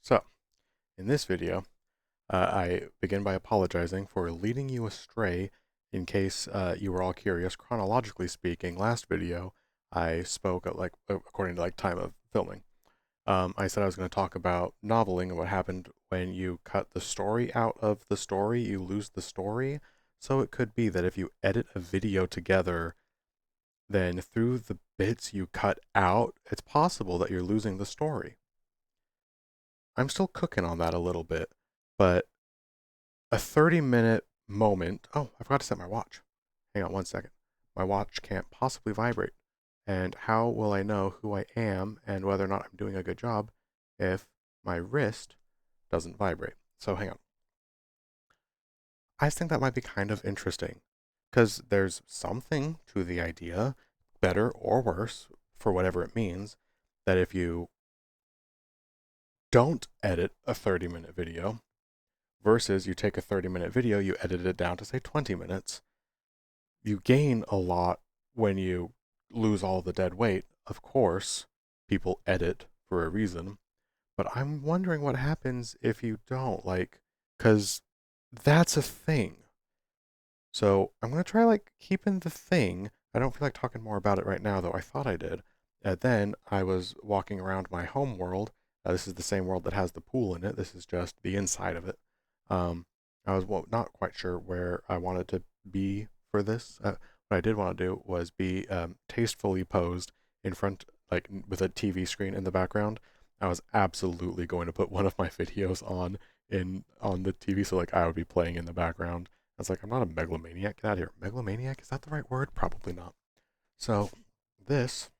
So, in this video, I begin by apologizing for leading you astray in case you were all curious. Chronologically speaking, last video, I spoke at, according to time of filming. I said I was going to talk about noveling and what happened when you cut the story out of the story, you lose the story. So it could be that if you edit a video together, then through the bits you cut out, it's possible that you're losing the story. I'm still cooking on that a little bit, but a 30-minute moment. Oh, I forgot to set my watch. Hang on one second. My watch can't possibly vibrate. And how will I know who I am and whether or not I'm doing a good job if my wrist doesn't vibrate? So hang on. I think that might be kind of interesting because there's something to the idea, better or worse, for whatever it means, that if you don't edit a 30-minute video versus you take a 30-minute video, you edit it down to say 20 minutes, you gain a lot when you lose all the dead weight. Of course, people edit for a reason, but I'm wondering what happens if you don't, because that's a thing. So I'm going to try keeping the thing. I don't feel like talking more about it right now, though I thought I did. And then I was walking around my home world. This is the same world that has the pool in it. This is just the inside of it. Um, I was not quite sure where I wanted to be for this. What I did want to do was be tastefully posed in front, with a TV screen in the background. I was absolutely going to put one of my videos on the TV, so I would be playing in the background. I was like, I'm not a megalomaniac. Get out of here. Megalomaniac? Is that the right word? Probably not. So, this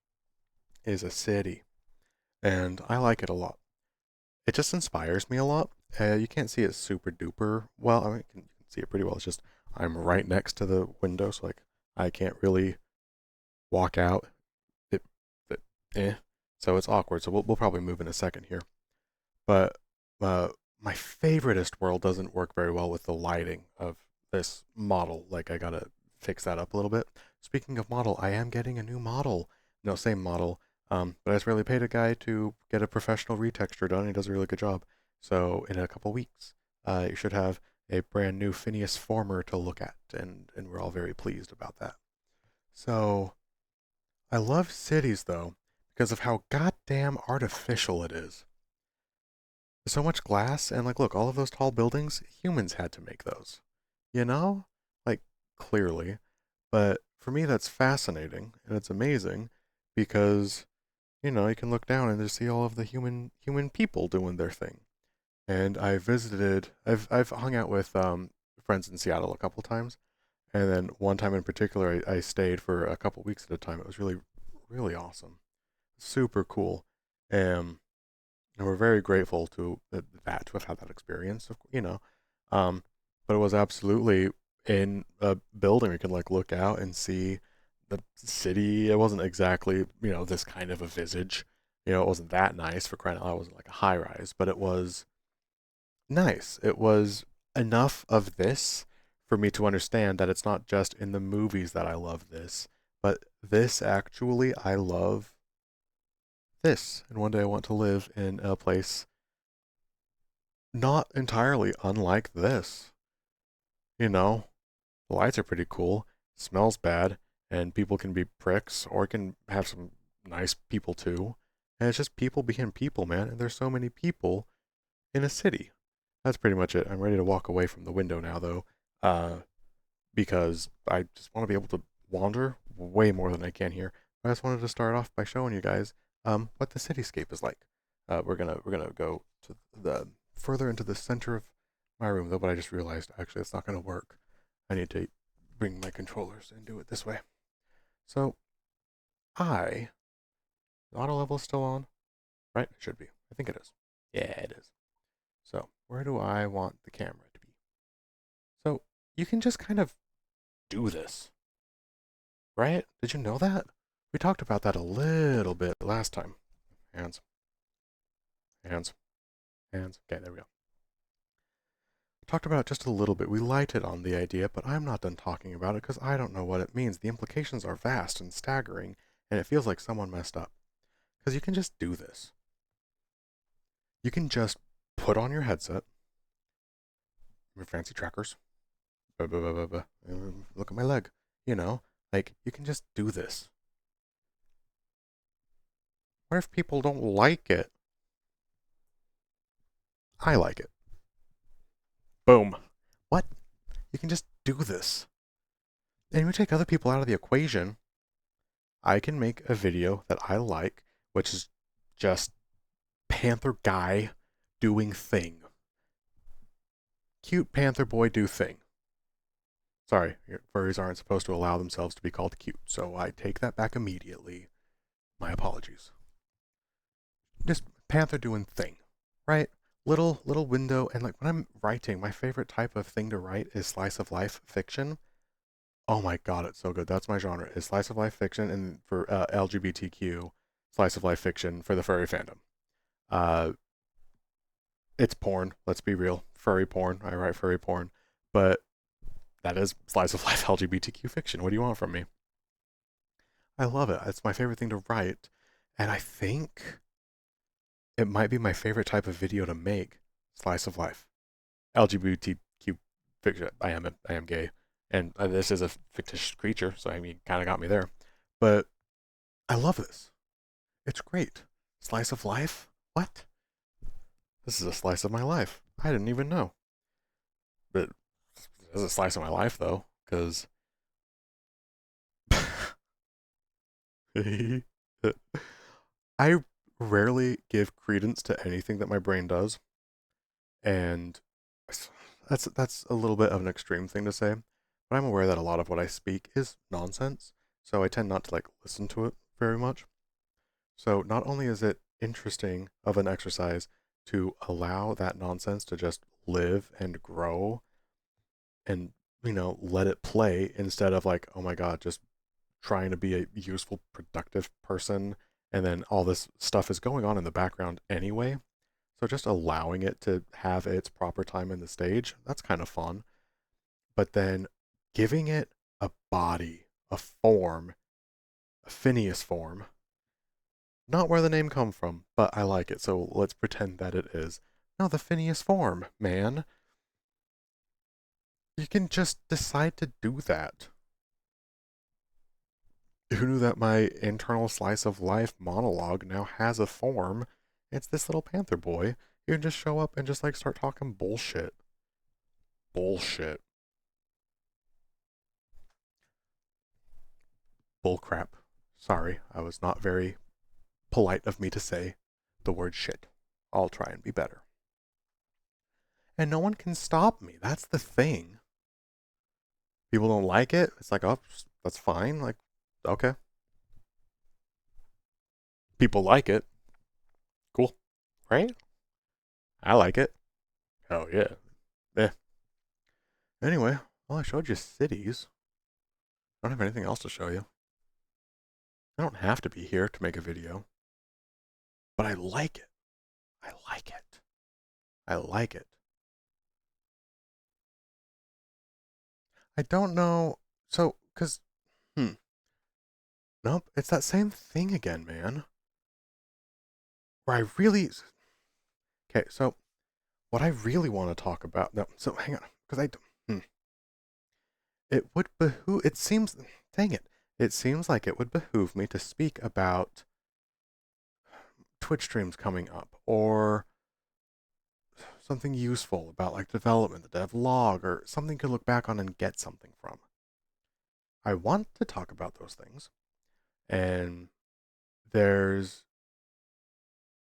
is a city, and I like it a lot. It just inspires me a lot. You can't see it super duper well. I mean, you can see it pretty well. It's just I'm right next to the window, so I can't really walk out. It, it So it's awkward. So we'll probably move in a second here. But my favoriteest world doesn't work very well with the lighting of this model. I gotta fix that up a little bit. Speaking of model, I am getting a new model. No, same model. But I just really paid a guy to get a professional retexture done. He does a really good job. So in a couple weeks, you should have a brand new Phineas Former to look at, and we're all very pleased about that. So I love cities though because of how goddamn artificial it is. There's so much glass, and look, all of those tall buildings, humans had to make those. You know? Like, clearly. But for me, that's fascinating, and it's amazing because, you can look down and just see all of the human people doing their thing. And I've hung out with friends in Seattle a couple times, and then one time in particular, I stayed for a couple weeks at a time. It was really, really awesome. Super cool. Um, and we're very grateful to have had that experience. Um, but it was absolutely in a building we could look out and see the city. It wasn't exactly this kind of a visage. It wasn't that nice, for crying out loud. It wasn't like a high rise, but it was nice. It was enough of this for me to understand that it's not just in the movies that I love this, but this actually I love this. And one day I want to live in a place not entirely unlike this. The lights are pretty cool, smells bad, and people can be pricks, or it can have some nice people too. And it's just people being people, man. And there's so many people in a city. That's pretty much it. I'm ready to walk away from the window now, though, uh, because I just want to be able to wander way more than I can here. I just wanted to start off by showing you guys what the cityscape is like. We're gonna go to the further into the center of my room, though, but I just realized actually it's not gonna work. I need to bring my controllers and do it this way. So the auto level is still on, right? It should be. I think it is. Yeah, it is. So where do I want the camera to be? So you can just kind of do this, right? Did you know that? We talked about that a little bit last time. Hands, hands, hands. Okay, there we go. Talked about it just a little bit. We lighted on the idea, but I'm not done talking about it because I don't know what it means. The implications are vast and staggering, and it feels like someone messed up. Because you can just do this. You can just put on your headset, your fancy trackers. Look at my leg. You know, like you can just do this. What if people don't like it? I like it. Boom. What? You can just do this. And we take other people out of the equation. I can make a video that I like, which is just panther guy doing thing. Cute panther boy do thing. Sorry, furries aren't supposed to allow themselves to be called cute, so I take that back immediately. My apologies. Just panther doing thing, right? Little window, and like when I'm writing, my favorite type of thing to write is slice of life fiction. Oh my god, it's so good. That's my genre. Is slice of life fiction, and for LGBTQ, slice of life fiction for the furry fandom. Uh, it's porn. Let's be real. Furry porn. I write furry porn, but that is slice of life LGBTQ fiction. What do you want from me? I love it. It's my favorite thing to write, and I think it might be my favorite type of video to make. Slice of life. LGBTQ fiction. I am gay, and this is a fictitious creature, so I mean, kind of got me there. But I love this. It's great. Slice of life. What? This is a slice of my life. I didn't even know. But this is a slice of my life though, because I rarely give credence to anything that my brain does, and that's a little bit of an extreme thing to say, but I'm aware that a lot of what I speak is nonsense, so I tend not to like listen to it very much. So not only is it interesting of an exercise to allow that nonsense to just live and grow and let it play instead of like, oh my god, just trying to be a useful productive person, and then all this stuff is going on in the background anyway, so just allowing it to have its proper time in the stage, that's kind of fun. But then giving it a body, a form, a Phineas form, not where the name come from, but I like it, so let's pretend that it is. No, the Phineas form, man. You can just decide to do that. Who knew that my internal slice of life monologue now has a form? It's this little panther boy. You can just show up and just like start talking bullshit. Bullshit. Bullcrap. Sorry, I was not very polite of me to say the word shit. I'll try and be better. And no one can stop me. That's the thing. People don't like it. It's like, oh, that's fine. Like, okay. People like it. Cool. Right? I like it. Oh, yeah. Yeah. Anyway, well, I showed you cities. I don't have anything else to show you. I don't have to be here to make a video. But I like it. I like it. I like it. I don't know. So, because, nope, it's that same thing again, man. Where I really. Okay, so what I really want to talk about. No, so hang on. Because it would behoove. It seems. Dang it. It seems like it would behoove me to speak about Twitch streams coming up or something useful about like development, the dev log, or something to look back on and get something from. I want to talk about those things. And there's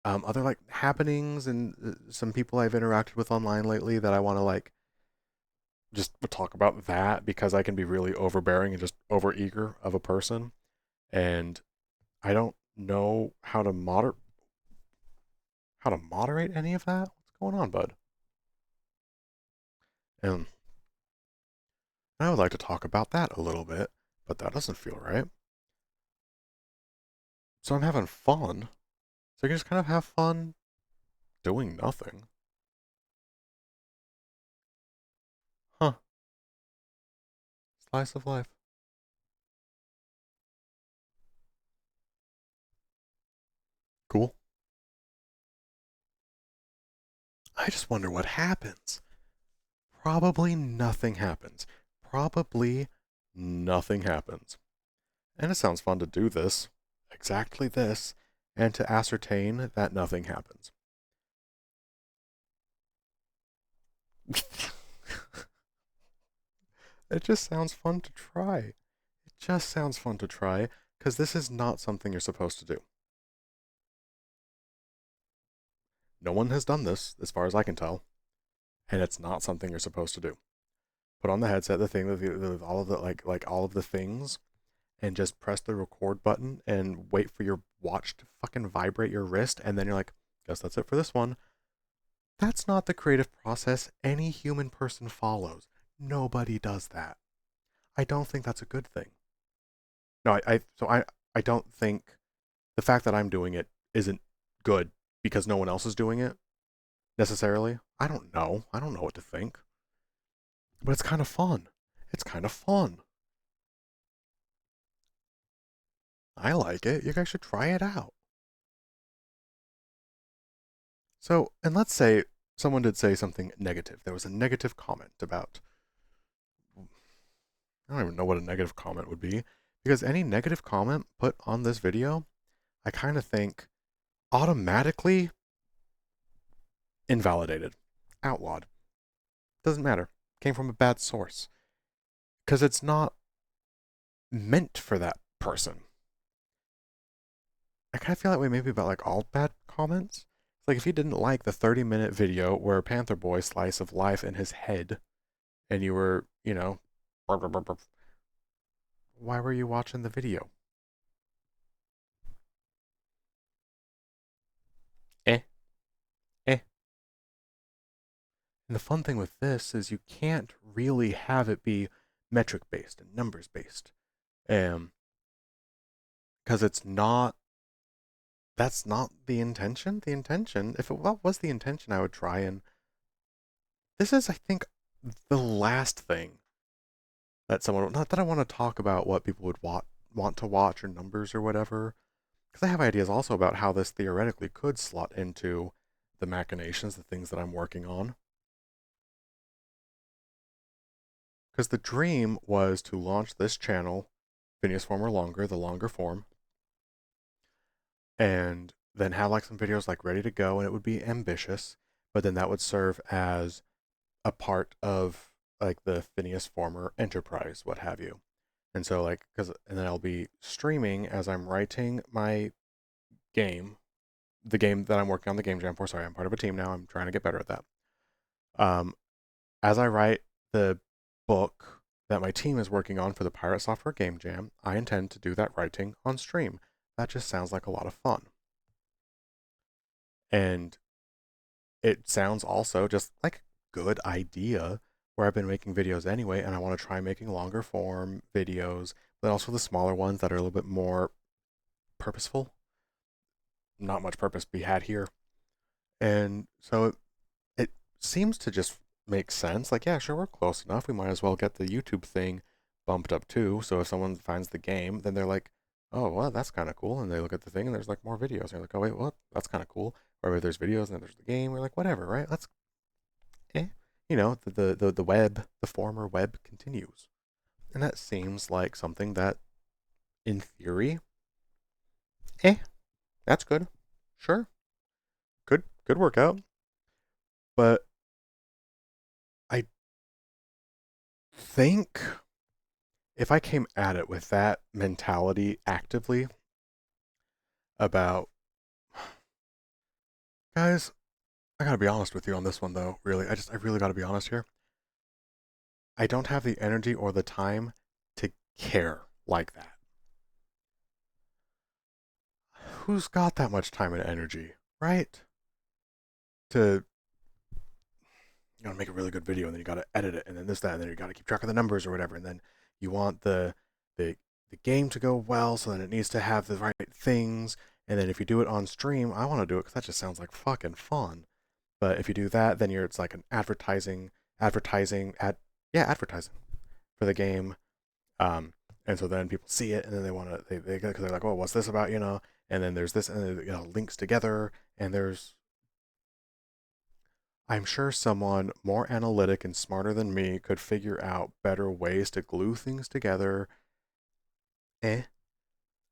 other like happenings and some people I've interacted with online lately that I want to like just talk about that because I can be really overbearing and just overeager of a person, and I don't know how to moderate any of that. What's going on, bud? And I would like to talk about that a little bit, but that doesn't feel right. So I'm having fun. So you can just kind of have fun doing nothing. Huh. Slice of life. Cool. I just wonder what happens. Probably nothing happens. Probably nothing happens. And it sounds fun to do this, exactly this, and to ascertain that nothing happens. It just sounds fun to try. It just sounds fun to try, because this is not something you're supposed to do. No one has done this, as far as I can tell, and it's not something you're supposed to do. Put on the headset, the thing with all of the like all of the things, and just press the record button and wait for your watch to fucking vibrate your wrist, and then you're like, guess that's it for this one. That's not the creative process any human person follows. Nobody does that. I don't think that's a good thing. No, I don't think the fact that I'm doing it isn't good because no one else is doing it necessarily. I don't know. I don't know what to think. But it's kind of fun. It's kind of fun. I like it. You guys should try it out. So, and let's say someone did say something negative. There was a negative comment about, I don't even know what a negative comment would be, because any negative comment put on this video, I kind of think automatically invalidated, outlawed. Doesn't matter. Came from a bad source. Because it's not meant for that person. I kind of feel that way maybe about like all bad comments. Like if you didn't like the 30-minute video where Panther Boy slice of life in his head and you were, you know, why were you watching the video? Eh, eh. And the fun thing with this is you can't really have it be metric based and numbers based. Because it's not, that's not the intention. The intention, if it was the intention, I would try and, this is, I think, the last thing that someone, not that I want to talk about what people would want to watch or numbers or whatever, because I have ideas also about how this theoretically could slot into the machinations, the things that I'm working on. Because the dream was to launch this channel, Phineas Form or Longer, the longer form, and then have like some videos like ready to go, and it would be ambitious, but then that would serve as a part of like the Phineas Former enterprise, what have you. And so like, and then I'll be streaming as I'm writing my game, the game that I'm working on the game jam for. Sorry, I'm part of a team now. I'm trying to get better at that. Um, as I write the book that my team is working on for the Pirate Software Game Jam, I intend to do that writing on stream. That just sounds like a lot of fun. And it sounds also just like a good idea where I've been making videos anyway, and I want to try making longer form videos, but also the smaller ones that are a little bit more purposeful. Not much purpose be had here. And so it seems to just make sense. Like, yeah, sure, we're close enough. We might as well get the YouTube thing bumped up too. So if someone finds the game, then they're like, oh, well, that's kind of cool. And they look at the thing and there's like more videos. And they're like, oh, wait, what? That's kind of cool. Or if there's videos and then there's the game, we're like, whatever, right? Let's, you know, the web, the former web continues. And that seems like something that, in theory, eh, that's good. Sure. Good workout. But I think if I came at it with that mentality actively about, guys, I gotta be honest with you on this one though, really. I really gotta be honest here. I don't have the energy or the time to care like that. Who's got that much time and energy, right? To, you know, make a really good video and then you gotta edit it and then this, that, and then you gotta keep track of the numbers or whatever, and then you want the the game to go well, so then it needs to have the right things. And then if you do it on stream, I want to do it because that just sounds like fucking fun. But if you do that, then it's like an advertising for the game. And so then people see it and then they want to, they because they're like, oh, what's this about, you know? And then there's this, and you know, links together, and there's, I'm sure someone more analytic and smarter than me could figure out better ways to glue things together. Eh.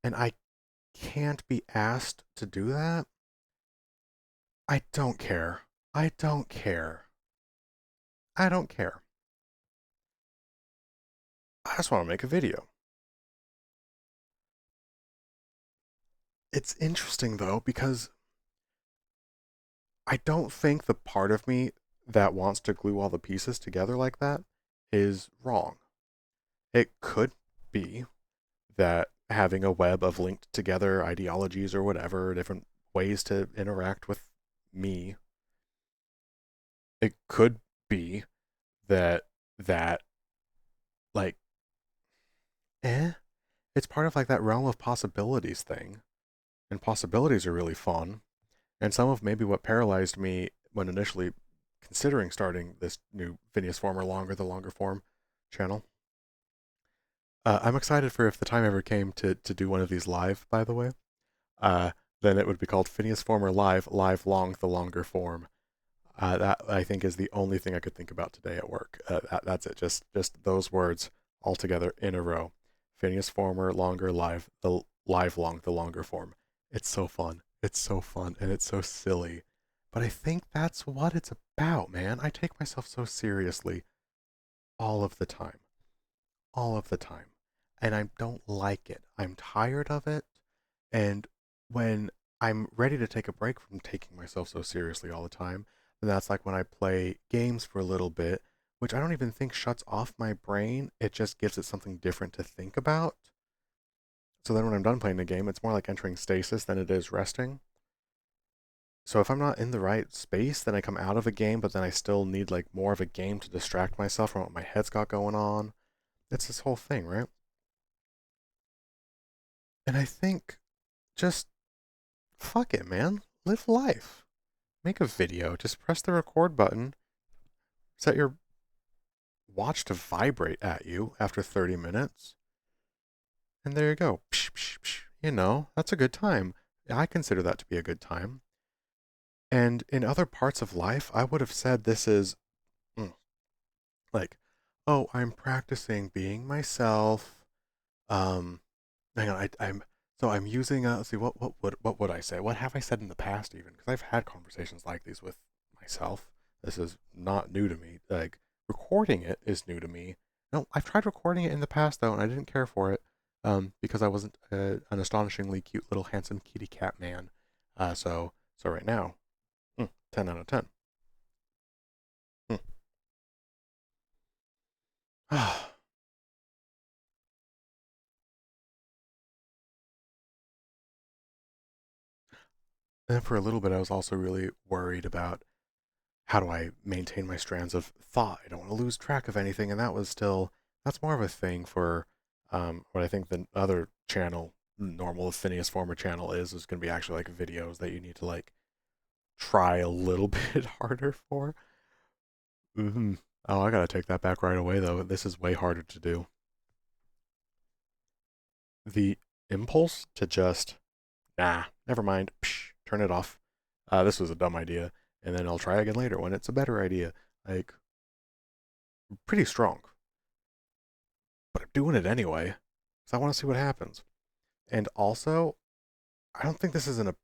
And I can't be asked to do that. I don't care. I don't care. I don't care. I just want to make a video. It's interesting though, because I don't think the part of me that wants to glue all the pieces together like that is wrong. It could be that having a web of linked together ideologies or whatever, different ways to interact with me, it could be that that like eh, it's part of like that realm of possibilities thing. And possibilities are really fun. And some of maybe what paralyzed me when initially considering starting this new Phineas Form or longer, the longer form channel. I'm excited for if the time ever came to do one of these live, by the way. Uh, then it would be called Phineas Former Live, Live Long, the longer form. That I think is the only thing I could think about today at work. That's it. Just those words all together in a row. Phineas Former, longer, live, the live long, the longer form. It's so fun. It's so fun and it's so silly. But I think that's what it's about, man. I take myself so seriously all of the time. All of the time. And I don't like it. I'm tired of it. And when I'm ready to take a break from taking myself so seriously all the time, then that's like when I play games for a little bit, which I don't even think shuts off my brain. It just gives it something different to think about. So then when I'm done playing the game, it's more like entering stasis than it is resting. So if I'm not in the right space, then I come out of a game, but then I still need like more of a game to distract myself from what my head's got going on. It's this whole thing, right? And I think just fuck it, man. Live life. Make a video. Just press the record button. Set your watch to vibrate at you after 30 minutes. And there you go. Psh, psh, psh. You know, that's a good time. I consider that to be a good time. And in other parts of life, I would have said this is mm, like, oh, I'm practicing being myself. Um, hang on, I'm using let's see what would I say? What have I said in the past even? Because I've had conversations like these with myself. This is not new to me. Like recording it is new to me. No, I've tried recording it in the past though, and I didn't care for it because I wasn't an astonishingly cute little handsome kitty cat man. So right now, 10 out of 10. And for a little bit, I was also really worried about how do I maintain my strands of thought? I don't want to lose track of anything. And that's more of a thing for what I think the other channel, normal Phineas Former channel is going to be actually like videos that you need to like try a little bit harder for. Mm-hmm. Oh, I got to take that back right away though. This is way harder to do. The impulse to just, nah, never mind, psh, turn it off. This was a dumb idea. And then I'll try again later when it's a better idea. Like, pretty strong. But I'm doing it anyway because I want to see what happens. And also, I don't think this is a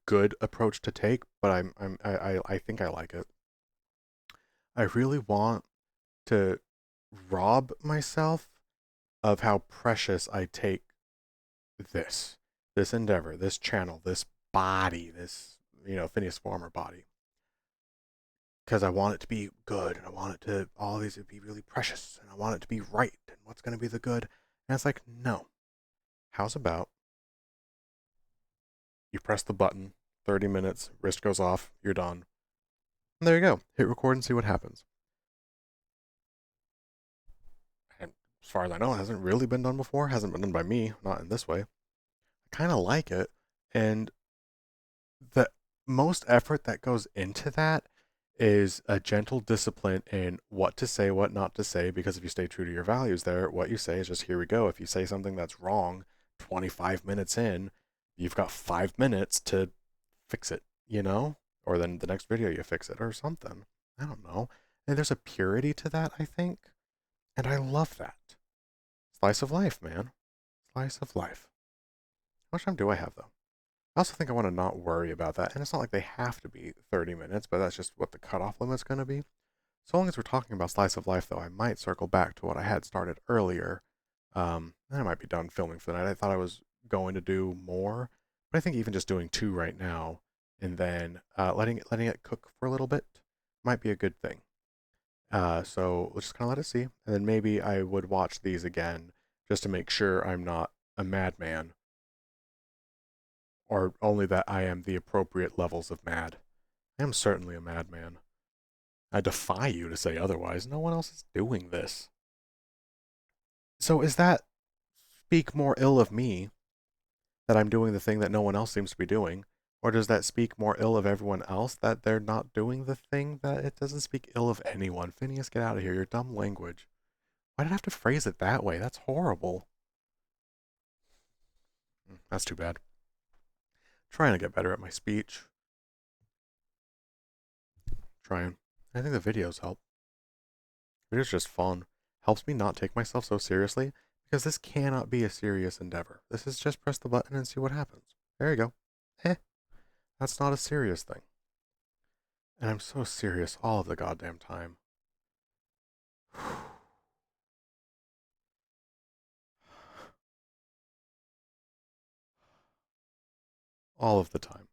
good approach to take, but I think I like it. I really want to rob myself of how precious I take this endeavor, this channel, this body, this Phineas Former body, because I want it to be good, and I want it to all these to be really precious, and I want it to be right, and what's going to be the good. And it's like, no. How's about you press the button, 30 minutes, wrist goes off, you're done. And there you go. Hit record and see what happens. And as far as I know, it hasn't really been done before. Hasn't been done by me, not in this way. I kind of like it. And the most effort that goes into that is a gentle discipline in what to say, what not to say, because if you stay true to your values there, what you say is just here we go. If you say something that's wrong 25 minutes in, you've got 5 minutes to fix it, or then the next video you fix it or something. I don't know. And there's a purity to that, I think, and I love that. Slice of life, man. Slice of life. How much time do I have, though? I also think I want to not worry about that, and it's not like they have to be 30 minutes, but that's just what the cutoff limit's going to be. So long as we're talking about slice of life, though, I might circle back to what I had started earlier. And I might be done filming for the night. I thought I was going to do more, but I think even just doing 2 right now and then letting it cook for a little bit might be a good thing. So let's just kind of let it see, and then maybe I would watch these again just to make sure I'm not a madman, or only that I am the appropriate levels of mad. I am certainly a madman. I defy you to say otherwise. No one else is doing this. So is that speak more ill of me that I'm doing the thing that no one else seems to be doing? Or does that speak more ill of everyone else that they're not doing the thing? That it doesn't speak ill of anyone. Phineas, get out of here. Your dumb language. Why did I have to phrase it that way? That's horrible. That's too bad. Trying to get better at my speech. Trying. I think the videos help. Videos just fun. Helps me not take myself so seriously, because this cannot be a serious endeavor. This is just press the button and see what happens. There you go. That's not a serious thing. And I'm so serious all of the goddamn time. All of the time.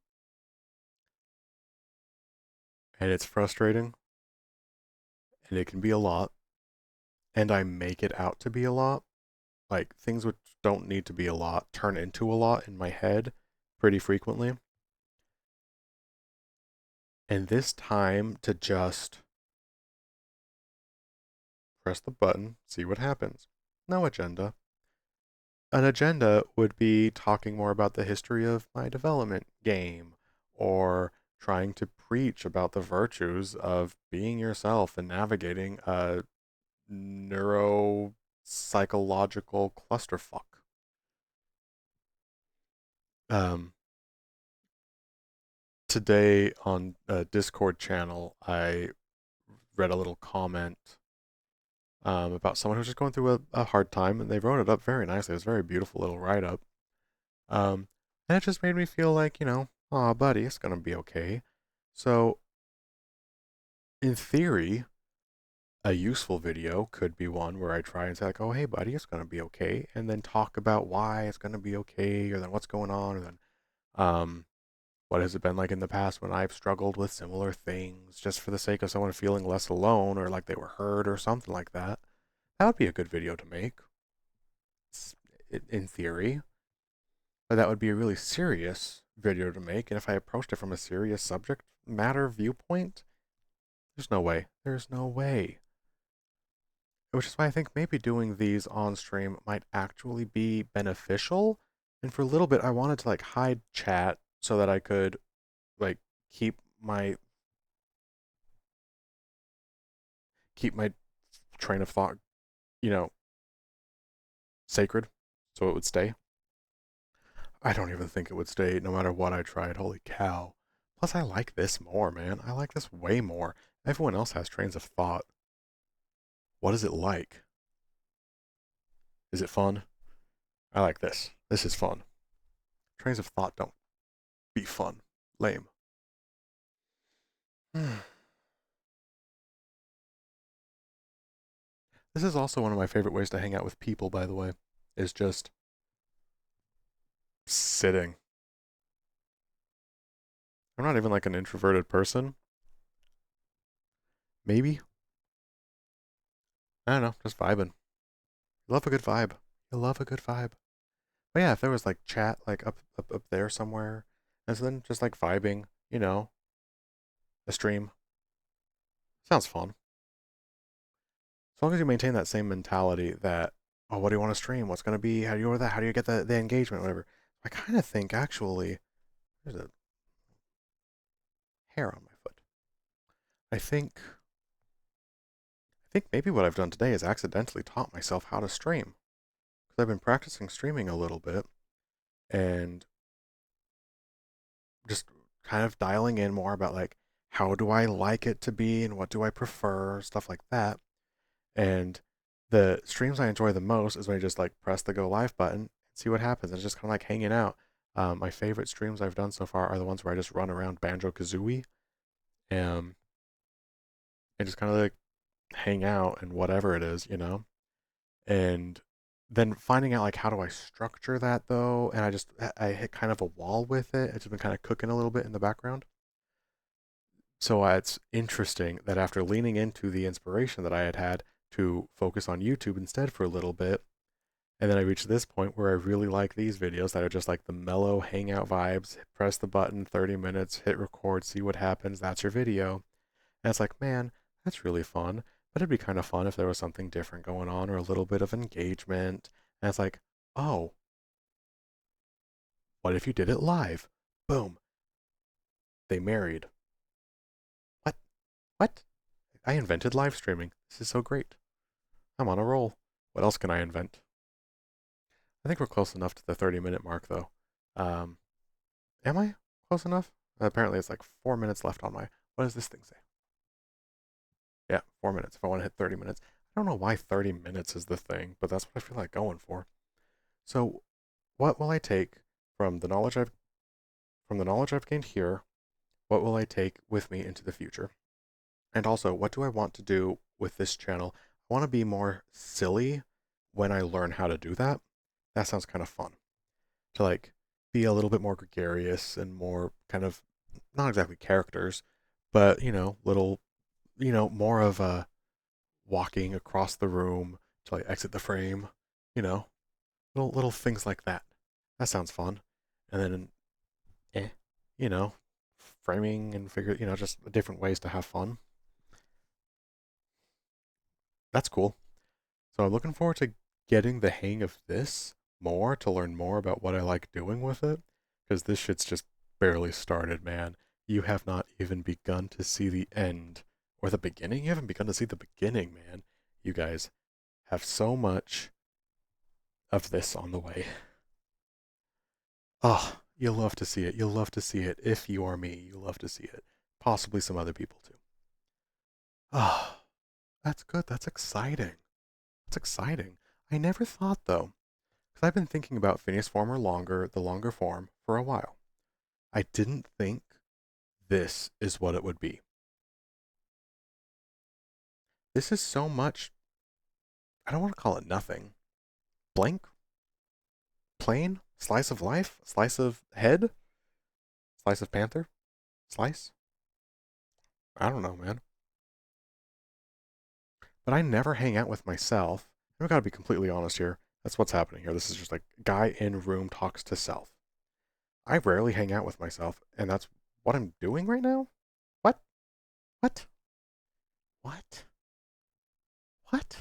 And it's frustrating. And it can be a lot. And I make it out to be a lot. Like, things which don't need to be a lot turn into a lot in my head pretty frequently. And this time to just press the button, see what happens. No agenda. An agenda would be talking more about the history of my development game, or trying to preach about the virtues of being yourself and navigating a neuropsychological clusterfuck. Um, Today on a Discord channel, I read a little comment about someone who's just going through a hard time, and they wrote it up very nicely. It was a very beautiful little write up. And it just made me feel like, aw, buddy, it's gonna be okay. So, in theory, a useful video could be one where I try and say, like, oh, hey, buddy, it's gonna be okay, and then talk about why it's gonna be okay, or then what's going on, or then, um, what has it been like in the past when I've struggled with similar things, just for the sake of someone feeling less alone, or like they were heard, or something like that. That would be a good video to make, in theory. But that would be a really serious video to make, and if I approached it from a serious subject matter viewpoint, there's no way. There's no way. Which is why I think maybe doing these on stream might actually be beneficial. And for a little bit, I wanted to like hide chat so that I could like keep my train of thought, you know, sacred, so it would stay. I don't even think it would stay no matter what I tried. Holy cow. Plus, I like this more, man. I like this way more. Everyone else has trains of thought. What is it like? Is it fun? I like this. This is fun. Trains of thought don't be fun. Lame. This is also one of my favorite ways to hang out with people, by the way, is just sitting. I'm not even like an introverted person. Maybe. I don't know, just vibing. You love a good vibe. You love a good vibe. But yeah, if there was like chat like up there somewhere, and so then just like vibing, a stream. Sounds fun. As long as you maintain that same mentality that, oh, what do you want to stream? What's going to be? How do you order that? How do you get the engagement? Whatever. I kind of think actually, there's a hair on my foot. I think maybe what I've done today is accidentally taught myself how to stream. Because I've been practicing streaming a little bit and just kind of dialing in more about like how do I like it to be and what do I prefer, stuff like that. And the streams I enjoy the most is when I just like press the go live button and see what happens. It's just kind of like hanging out. My favorite streams I've done so far are the ones where I just run around Banjo Kazooie, um, and just kind of like hang out and whatever it is, And then finding out like how do I structure that though, and I hit kind of a wall with it. It's been kind of cooking a little bit in the background. So it's interesting that after leaning into the inspiration that I had had to focus on YouTube instead for a little bit, and then I reached this point where I really like these videos that are just like the mellow hangout vibes. Press the button, 30 minutes, hit record, see what happens. That's your video. And it's like, man, that's really fun. But it'd be kind of fun if there was something different going on or a little bit of engagement. And it's like, oh, what if you did it live? Boom, they married. What? What? I invented live streaming. This is so great. I'm on a roll. What else can I invent? I think we're close enough to the 30-minute mark, though. Um, am I close enough? Apparently, it's like 4 minutes left on my. What does this thing say? Yeah, 4 minutes. If I want to hit 30 minutes, I don't know why 30 minutes is the thing, but that's what I feel like going for. So, what will I take from the knowledge I've gained here? What will I take with me into the future? And also, what do I want to do with this channel? I want to be more silly when I learn how to do that. That sounds kind of fun. To like be a little bit more gregarious and more kind of not exactly characters, but little, more of a walking across the room to like exit the frame, you know, little things like that. That sounds fun. And then, eh, you know, framing and just different ways to have fun. That's cool. So I'm looking forward to getting the hang of this more to learn more about what I like doing with it. Because this shit's just barely started, man. You have not even begun to see the end or the beginning. You haven't begun to see the beginning, man. You guys have so much of this on the way. Oh, you'll love to see it. You'll love to see it. If you are me, you'll love to see it. Possibly some other people too. Oh, that's good. That's exciting. That's exciting. I never thought though, because I've been thinking about Phineas form or longer, the longer form, for a while. I didn't think this is what it would be. This is so much. I don't want to call it nothing. Blank? Plain? Slice of life? Slice of head? Slice of panther? Slice? I don't know, man. But I never hang out with myself. I've got to be completely honest here. That's what's happening here. This is just like guy in room talks to self. I rarely hang out with myself, and that's what I'm doing right now? What? What? What? What?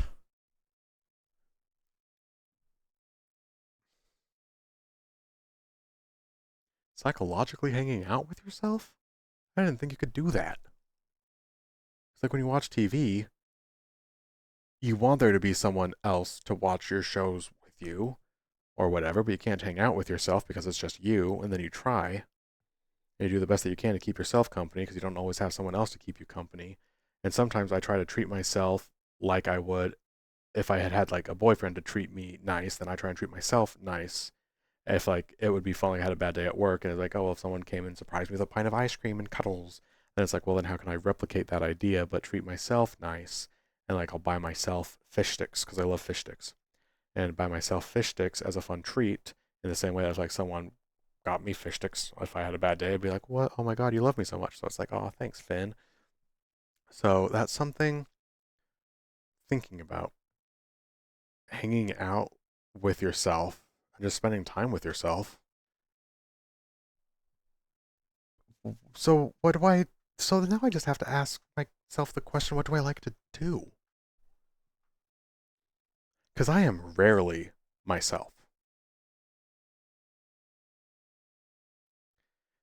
Psychologically hanging out with yourself? I didn't think you could do that. It's like when you watch TV, you want there to be someone else to watch your shows with you or whatever, but you can't hang out with yourself because it's just you, and then you try. And you do the best that you can to keep yourself company because you don't always have someone else to keep you company. And sometimes I try to treat myself like I would if I had had like a boyfriend to treat me nice, then I try and treat myself nice. If like it would be fun, like I had a bad day at work, and it's like, oh, well, if someone came and surprised me with a pint of ice cream and cuddles, then it's like, well, then how can I replicate that idea but treat myself nice? And like I'll buy myself fish sticks because I love fish sticks, and buy myself fish sticks as a fun treat in the same way as like someone got me fish sticks if I had a bad day. I'd be like, what? Oh my god, you love me so much. So it's like, oh, thanks, Finn. So that's something thinking about hanging out with yourself and just spending time with yourself. So what do I? So now I just have to ask myself the question: what do I like to do? Because I am rarely myself.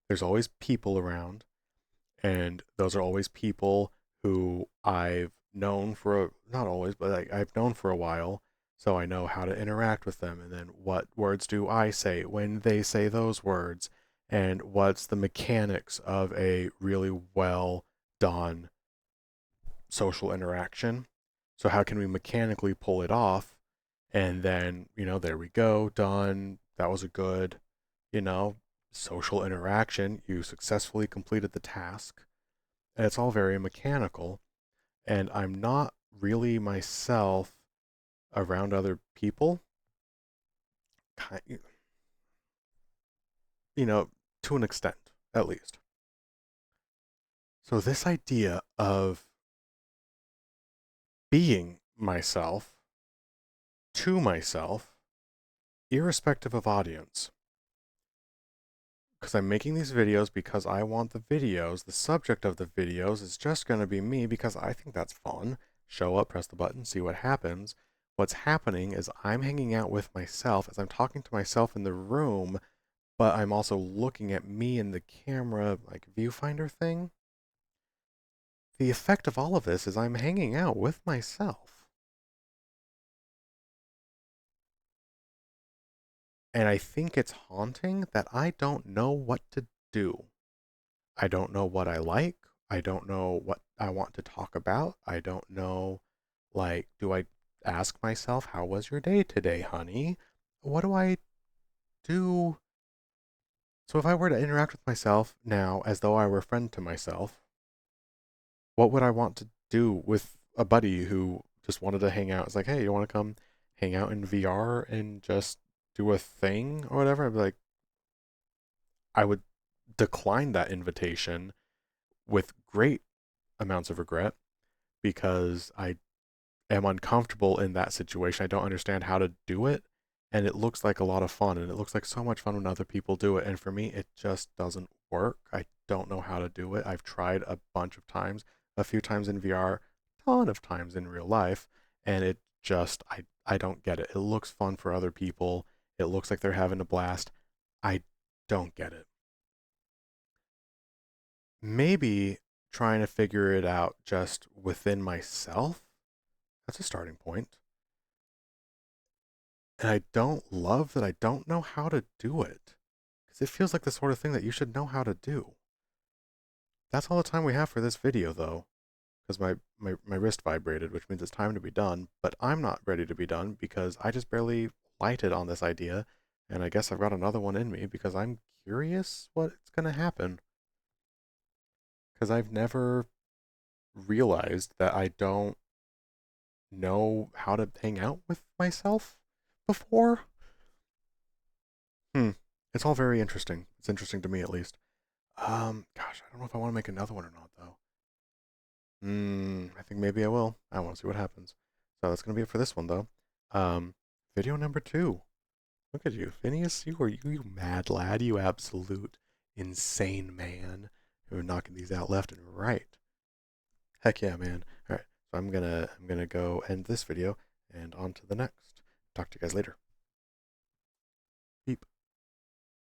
There's always people around, and those are always people who I've known for not always, but like I've known for a while, so I know how to interact with them, and then what words do I say when they say those words, and what's the mechanics of a really well done social interaction. So how can we mechanically pull it off? And then, there we go, done. That was a good, you know, social interaction. You successfully completed the task. And it's all very mechanical. And I'm not really myself around other people, you know, to an extent, at least. So this idea of being myself to myself, irrespective of audience, because I'm making these videos because I want the videos, the subject of the videos is just going to be me because I think that's fun. Show up, press the button, see what happens. What's happening is I'm hanging out with myself as I'm talking to myself in the room, but I'm also looking at me in the camera, like viewfinder thing. The effect of all of this is I'm hanging out with myself. And I think it's haunting that I don't know what to do. I don't know what I like. I don't know what I want to talk about. I don't know, like, do I ask myself, how was your day today, honey? What do I do? So if I were to interact with myself now as though I were a friend to myself, what would I want to do with a buddy who just wanted to hang out? It's like, hey, you want to come hang out in VR and just do a thing or whatever? I'd be like, I would decline that invitation with great amounts of regret because I am uncomfortable in that situation. I don't understand how to do it. And it looks like a lot of fun. And it looks like so much fun when other people do it. And for me, it just doesn't work. I don't know how to do it. I've tried a bunch of times, a few times in VR, a ton of times in real life. And it just, I don't get it. It looks fun for other people. It looks like they're having a blast. I don't get it. Maybe trying to figure it out just within myself. That's a starting point. And I don't love that I don't know how to do it. Because it feels like the sort of thing that you should know how to do. That's all the time we have for this video, though. Because my wrist vibrated, which means it's time to be done. But I'm not ready to be done because I just barely lighted on this idea. And I guess I've got another one in me because I'm curious what's going to happen. Because I've never realized that I don't know how to hang out with myself before. Hmm. It's all very interesting. It's interesting to me at least. Gosh, I don't know if I want to make another one or not though. I think maybe I will. I want to see what happens. So that's gonna be it for this one though. Um, Video number 2. Look at you, Phineas. You mad lad. You absolute insane man who are knocking these out left and right. Heck yeah, man. All right. So I'm gonna go end this video and on to the next. Talk to you guys later.